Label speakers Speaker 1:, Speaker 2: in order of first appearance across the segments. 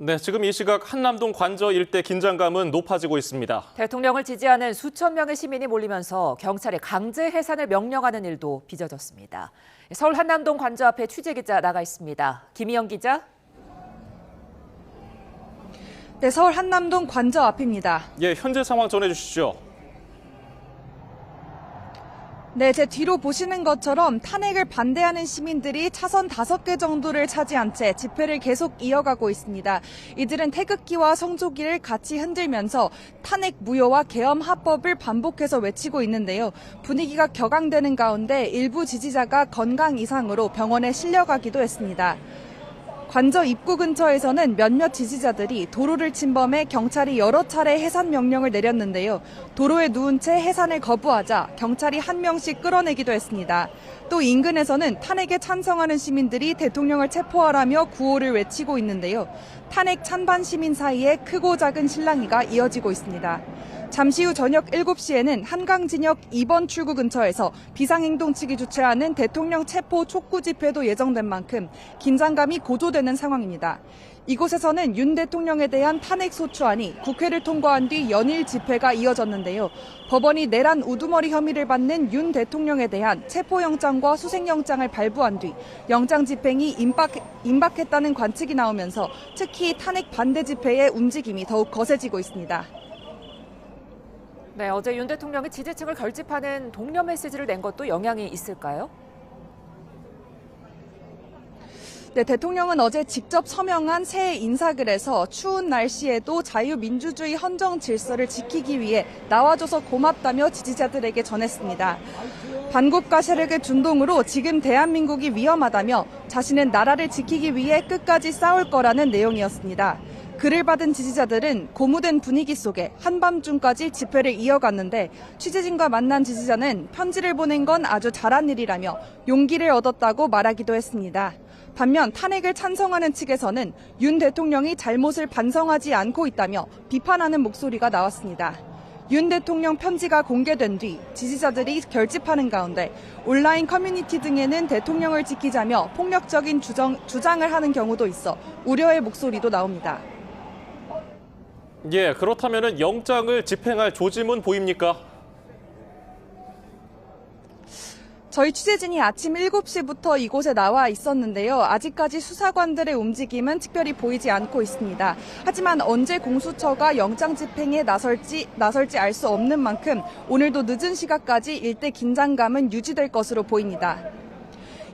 Speaker 1: 네, 지금 이 시각 한남동 관저 일대 긴장감은 높아지고 있습니다.
Speaker 2: 대통령을 지지하는 수천 명의 시민이 몰리면서 경찰에 강제 해산을 명령하는 일도 빚어졌습니다. 서울 한남동 관저 앞에 취재기자 나가 있습니다. 김희영 기자.
Speaker 3: 네, 서울 한남동 관저 앞입니다.
Speaker 1: 예, 현재 상황 전해주시죠.
Speaker 3: 네, 제 뒤로 보시는 것처럼 탄핵을 반대하는 시민들이 차선 5개 정도를 차지한 채 집회를 계속 이어가고 있습니다. 이들은 태극기와 성조기를 같이 흔들면서 탄핵 무효와 계엄 합법을 반복해서 외치고 있는데요. 분위기가 격앙되는 가운데 일부 지지자가 건강 이상으로 병원에 실려가기도 했습니다. 관저 입구 근처에서는 몇몇 지지자들이 도로를 침범해 경찰이 여러 차례 해산 명령을 내렸는데요. 도로에 누운 채 해산을 거부하자 경찰이 한 명씩 끌어내기도 했습니다. 또 인근에서는 탄핵에 찬성하는 시민들이 대통령을 체포하라며 구호를 외치고 있는데요. 탄핵 찬반 시민 사이에 크고 작은 실랑이가 이어지고 있습니다. 잠시 후 저녁 7시에는 한강진역 2번 출구 근처에서 비상행동 측이 주최하는 대통령 체포 촉구 집회도 예정된 만큼 긴장감이 고조되는 상황입니다. 이곳에서는 윤 대통령에 대한 탄핵 소추안이 국회를 통과한 뒤 연일 집회가 이어졌는데요. 법원이 내란 우두머리 혐의를 받는 윤 대통령에 대한 체포영장과 수색영장을 발부한 뒤 영장 집행이 임박했다는 관측이 나오면서 특히 탄핵 반대 집회의 움직임이 더욱 거세지고 있습니다.
Speaker 2: 네, 어제 윤 대통령이 지지층을 결집하는 독려 메시지를 낸 것도 영향이 있을까요?
Speaker 3: 네, 대통령은 어제 직접 서명한 새해 인사글에서 추운 날씨에도 자유민주주의 헌정 질서를 지키기 위해 나와줘서 고맙다며 지지자들에게 전했습니다. 반국가 세력의 준동으로 지금 대한민국이 위험하다며 자신은 나라를 지키기 위해 끝까지 싸울 거라는 내용이었습니다. 글을 받은 지지자들은 고무된 분위기 속에 한밤중까지 집회를 이어갔는데 취재진과 만난 지지자는 편지를 보낸 건 아주 잘한 일이라며 용기를 얻었다고 말하기도 했습니다. 반면 탄핵을 찬성하는 측에서는 윤 대통령이 잘못을 반성하지 않고 있다며 비판하는 목소리가 나왔습니다. 윤 대통령 편지가 공개된 뒤 지지자들이 결집하는 가운데 온라인 커뮤니티 등에는 대통령을 지키자며 폭력적인 주장을 하는 경우도 있어 우려의 목소리도 나옵니다.
Speaker 1: 예, 그렇다면 영장을 집행할 조짐은 보입니까?
Speaker 3: 저희 취재진이 아침 7시부터 이곳에 나와 있었는데요. 아직까지 수사관들의 움직임은 특별히 보이지 않고 있습니다. 하지만 언제 공수처가 영장 집행에 나설지 알 수 없는 만큼 오늘도 늦은 시각까지 일대 긴장감은 유지될 것으로 보입니다.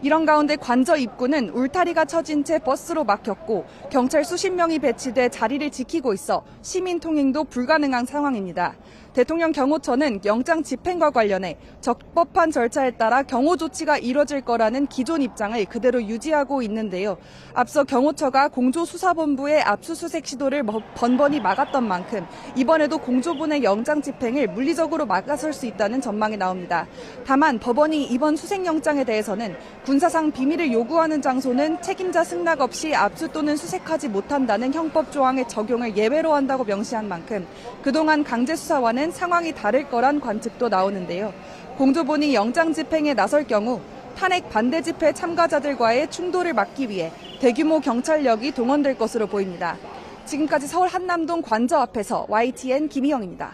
Speaker 3: 이런 가운데 관저 입구는 울타리가 쳐진 채 버스로 막혔고 경찰 수십 명이 배치돼 자리를 지키고 있어 시민 통행도 불가능한 상황입니다. 대통령 경호처는 영장 집행과 관련해 적법한 절차에 따라 경호 조치가 이뤄질 거라는 기존 입장을 그대로 유지하고 있는데요. 앞서 경호처가 공조수사본부의 압수수색 시도를 번번이 막았던 만큼 이번에도 공조본의 영장 집행을 물리적으로 막아설 수 있다는 전망이 나옵니다. 다만 법원이 이번 수색영장에 대해서는 군사상 비밀을 요구하는 장소는 책임자 승낙 없이 압수 또는 수색하지 못한다는 형법 조항의 적용을 예외로 한다고 명시한 만큼 그동안 강제수사와는 상황이 다를 거란 관측도 나오는데요. 공조본이 영장 집행에 나설 경우 탄핵 반대 집회 참가자들과의 충돌을 막기 위해 대규모 경찰력이 동원될 것으로 보입니다. 지금까지 서울 한남동 관저 앞에서 YTN 김희영입니다.